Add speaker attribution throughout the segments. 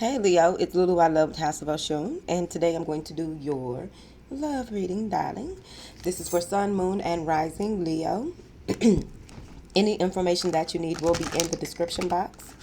Speaker 1: Hey Leo, it's Lulu. I love House of Oshun, and today I'm going to do your love reading, darling. This is for Sun, Moon, and Rising Leo. Any information that you need will be in the description box.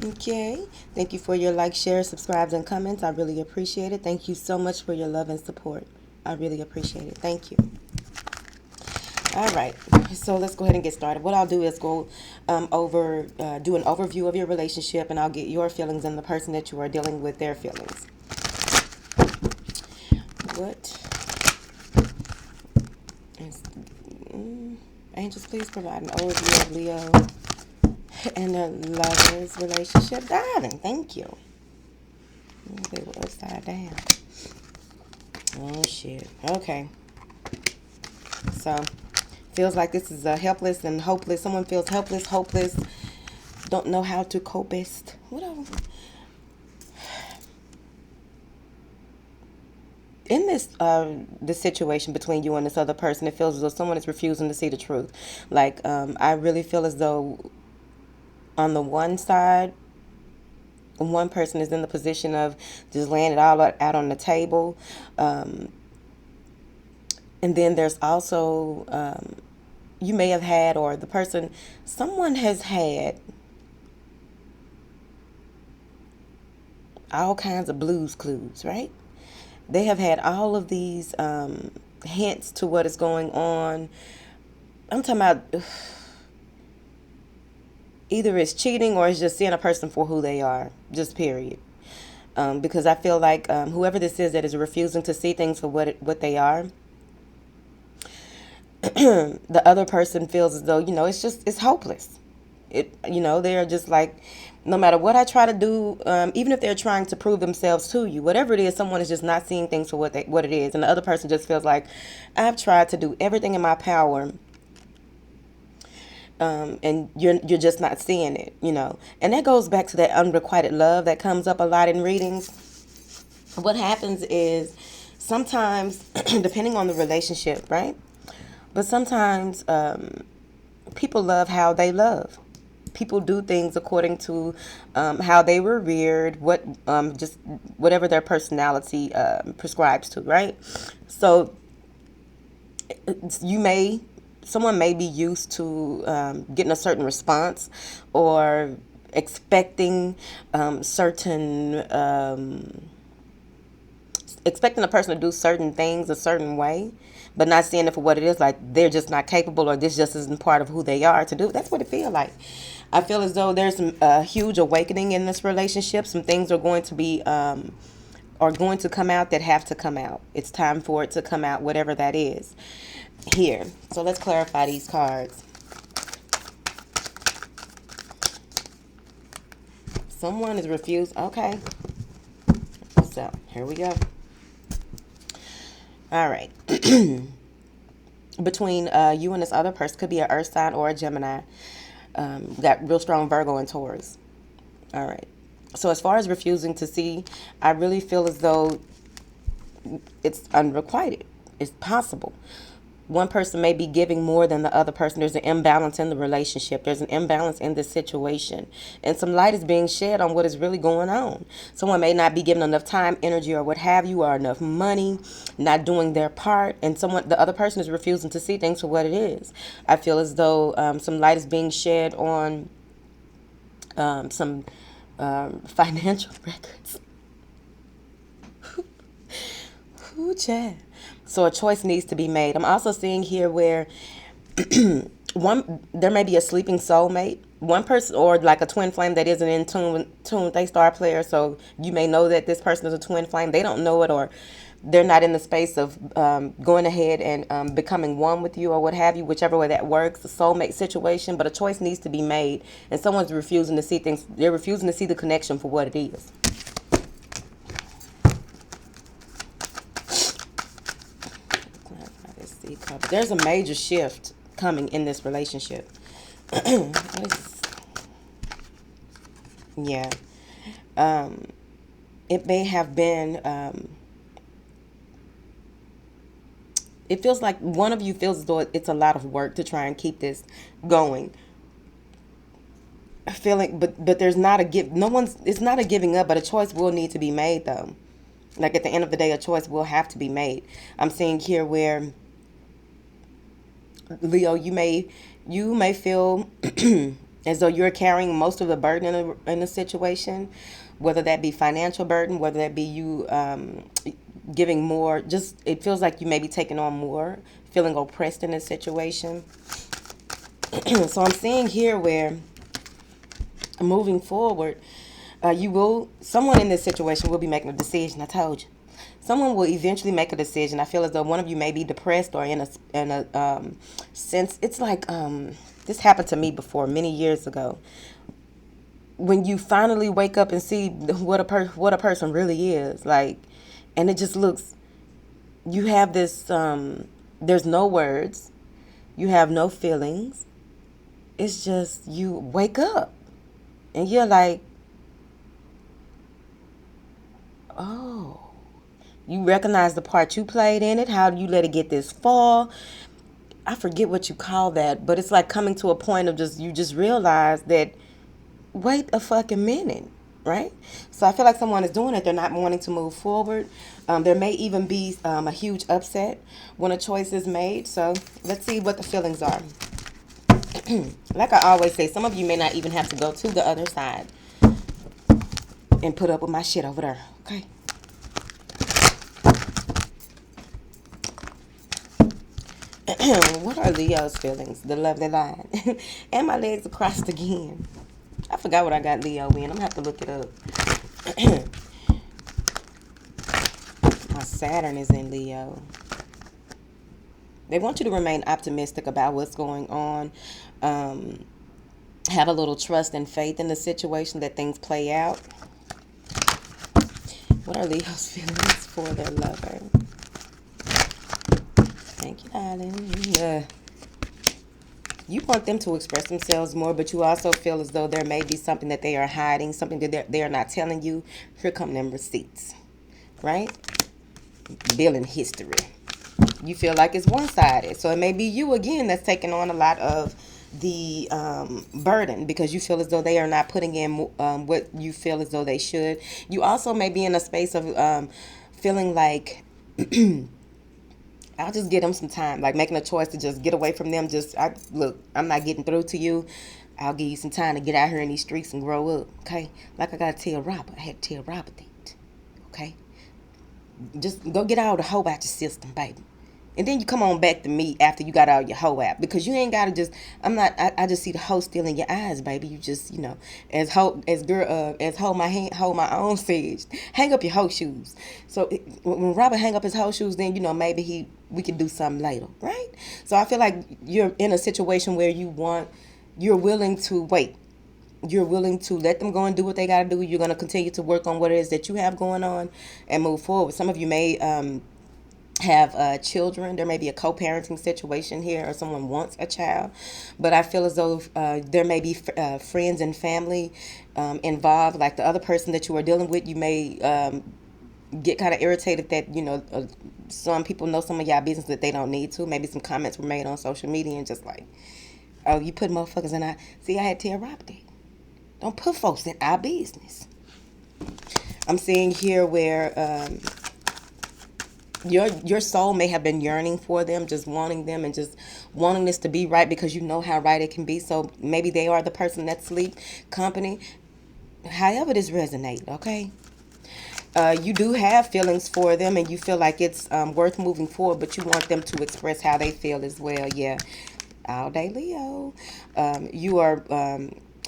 Speaker 1: Okay. Thank you for your like, share, subscribes, and comments. I really appreciate it. Thank you so much for your love and support. I really appreciate it. Thank you. All right, so let's go ahead and get started. What I'll do is go do an overview of your relationship, and I'll get your feelings and the person that you are dealing with their feelings. What is, angels, please provide an overview of Leo and the lover's relationship. Darling, thank you. They were upside down. Oh, shit. Okay. So, feels like this is a helpless and hopeless. Someone feels helpless, hopeless, don't know how to cope best. Whatever. In this situation between you and this other person, it feels as though someone is refusing to see the truth. Like, I really feel as though on the one side, one person is in the position of just laying it all out on the table. And then there's also, you may have had, or the person, someone has had all kinds of blues clues, right? They have had all of these hints to what is going on. I'm talking about either it's cheating or it's just seeing a person for who they are, just period. Because I feel like whoever this is that is refusing to see things for what they are, the other person feels as though, it's hopeless. They're just like, no matter what I try to do, even if they're trying to prove themselves to you, whatever it is, someone is just not seeing things for what it is, and the other person just feels like, I've tried to do everything in my power, and you're just not seeing it. And that goes back to that unrequited love that comes up a lot in readings. What happens is sometimes, depending on the relationship, right? But sometimes people love how they love. People do things according to how they were reared, just whatever their personality prescribes to, right? So someone may be used to getting a certain response or expecting expecting a person to do certain things a certain way, but not seeing it for what it is. Like they're just not capable, or this just isn't part of who they are to do. That's what it feels like. I feel as though there's a huge awakening in this relationship. Some things are going to be are going to come out that have to come out. It's time for it to come out, whatever that is. Here, so let's clarify these cards. Someone is refused. Okay, so here we go. All right. Between you and this other person, could be an earth sign or a Gemini. Got real strong Virgo and Taurus. All right. So as far as refusing to see, I really feel as though it's unrequited. It's possible. One person may be giving more than the other person. There's an imbalance in the relationship. There's an imbalance in this situation. And some light is being shed on what is really going on. Someone may not be given enough time, energy, or what have you, or enough money, not doing their part. And the other person is refusing to see things for what it is. I feel as though some light is being shed on some financial records. Ooh, Chad. So a choice needs to be made. I'm also seeing here where there may be a sleeping soulmate. One person, or like a twin flame that isn't in tune with a star player. So you may know that this person is a twin flame. They don't know it, or they're not in the space of going ahead and becoming one with you, or what have you, whichever way that works, a soulmate situation. But a choice needs to be made, and someone's refusing to see things. They're refusing to see the connection for what it is. There's a major shift coming in this relationship. Yeah. It may have been, it feels like one of you feels as though it's a lot of work to try and keep this going. feeling, but there's not a give. No one's. It's not a giving up, but a choice will need to be made though. Like at the end of the day, a choice will have to be made. I'm seeing here where Leo, you may feel as though you're carrying most of the burden in a situation, whether that be financial burden, whether that be you giving more. Just it feels like you may be taking on more, feeling oppressed in a situation. So I'm seeing here where moving forward, someone in this situation will be making a decision. I told you. Someone will eventually make a decision. I feel as though one of you may be depressed or in a sense. It's like this happened to me before many years ago. When you finally wake up and see what a person really is like, and it just looks. You have this. There's no words. You have no feelings. It's just you wake up and you're like, oh, you recognize the part you played in it. How do you let it get this far? I forget what you call that, but it's like coming to a point of just, you just realize that, wait a fucking minute, right? So I feel like someone is doing it. They're not wanting to move forward. There may even be a huge upset when a choice is made. So let's see what the feelings are. Like I always say, some of you may not even have to go to the other side and put up with my shit over there, okay? What are Leo's feelings? The lovely line. And my legs are crossed again. I forgot what I got Leo in. I'm going to have to look it up. My Saturn is in Leo. They want you to remain optimistic about what's going on. Have a little trust and faith in the situation that things play out. What are Leo's feelings for their lover? Thank you, darling. You want them to express themselves more, but you also feel as though there may be something that they are hiding, something that they are not telling you. Here come them receipts, right? Billing history. You feel like it's one-sided. So it may be you, again, that's taking on a lot of the burden because you feel as though they are not putting in what you feel as though they should. You also may be in a space of feeling like... I'll just give them some time, like making a choice to just get away from them. Look, I'm not getting through to you. I'll give you some time to get out here in these streets and grow up, okay? Like I got to tell Robert. I had to tell Robert that, okay? Just go get all the hoe out your system, baby. And then you come on back to me after you got all your hoe out. Because you ain't got to just, I just see the hoe still in your eyes, baby. You just, as hold my hand, hold my own says, hang up your hoe shoes. So when Robert hang up his hoe shoes, then, maybe we can do something later, right? So I feel like you're in a situation where you're willing to wait. You're willing to let them go and do what they got to do. You're going to continue to work on what it is that you have going on and move forward. Some of you may have children. There may be a co-parenting situation here, or someone wants a child. But I feel as though there may be friends and family involved. Like the other person that you are dealing with, you may get kind of irritated that, some people know some of y'all business that they don't need to. Maybe some comments were made on social media and just like, oh, you put motherfuckers in our... See, I had to tell Rob that. Don't put folks in our business. I'm seeing here where your soul may have been yearning for them, just wanting them and just wanting this to be right because you know how right it can be. So maybe they are the person that sleep company. However this resonates, okay? You do have feelings for them and you feel like it's worth moving forward, but you want them to express how they feel as well. Yeah, all day Leo. You are...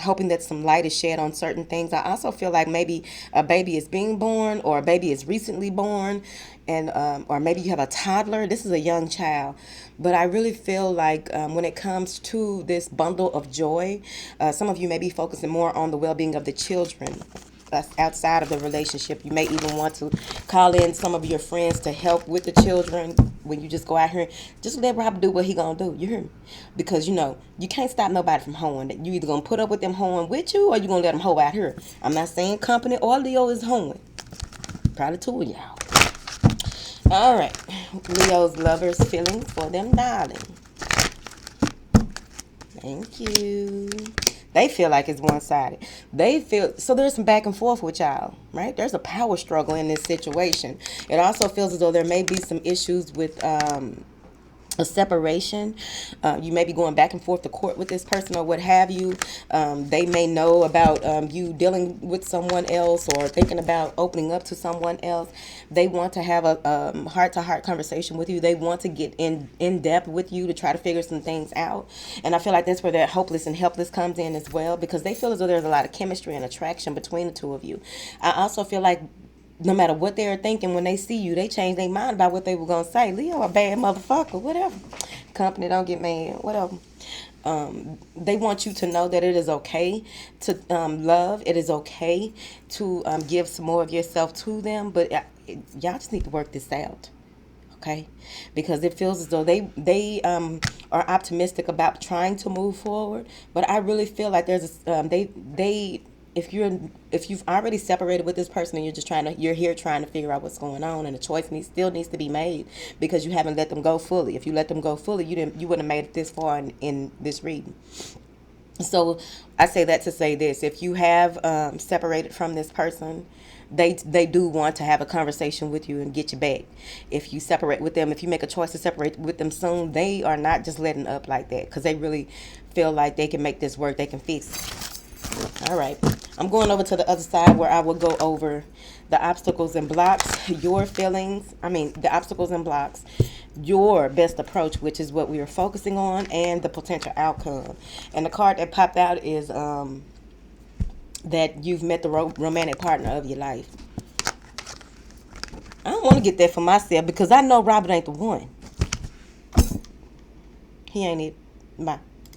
Speaker 1: hoping that some light is shed on certain things. I also feel like maybe a baby is being born or a baby is recently born, and or maybe you have a toddler. This is a young child, but I really feel like when it comes to this bundle of joy, some of you may be focusing more on the well-being of the children outside of the relationship. You may even want to call in some of your friends to help with the children when you just go out here. Just let Rob do what he gonna do. You hear me? Because you can't stop nobody from hoeing. You either gonna put up with them hoeing with you or you gonna let them hoe out here. I'm not saying company or Leo is hoeing. Probably two of y'all. All right. Leo's lovers' feelings for them, darling. Thank you. They feel like it's one-sided. They feel so there's some back and forth with y'all, right? There's a power struggle in this situation. It also feels as though there may be some issues with a separation. You may be going back and forth to court with this person or what have you. They may know about you dealing with someone else or thinking about opening up to someone else. They want to have a heart-to-heart conversation with you. They want to get in depth with you to try to figure some things out. And I feel like that's where that hopeless and helpless comes in as well, because they feel as though there's a lot of chemistry and attraction between the two of you. I also feel like no matter what they're thinking, when they see you, they change their mind about what they were gonna say. Leo a bad motherfucker, whatever. Company don't get mad, whatever. They want you to know that it is okay to love. It is okay to give some more of yourself to them, but y'all just need to work this out, okay? Because it feels as though they are optimistic about trying to move forward, but I really feel like there's a, they if you've already separated with this person and you're here trying to figure out what's going on, and a choice still needs to be made because you haven't let them go fully. If you let them go fully, you wouldn't have made it this far in this reading. So I say that to say this: if you have separated from this person, they do want to have a conversation with you and get you back. If you separate with them, if you make a choice to separate with them soon, they are not just letting up like that, because they really feel like they can make this work. They can fix it. All right, I'm going over to the other side where I will go over the obstacles and blocks, your feelings. The obstacles and blocks, your best approach, which is what we are focusing on, and the potential outcome. And the card that popped out is that you've met the romantic partner of your life. I don't want to get that for myself because I know Robert ain't the one. He ain't it. Bye.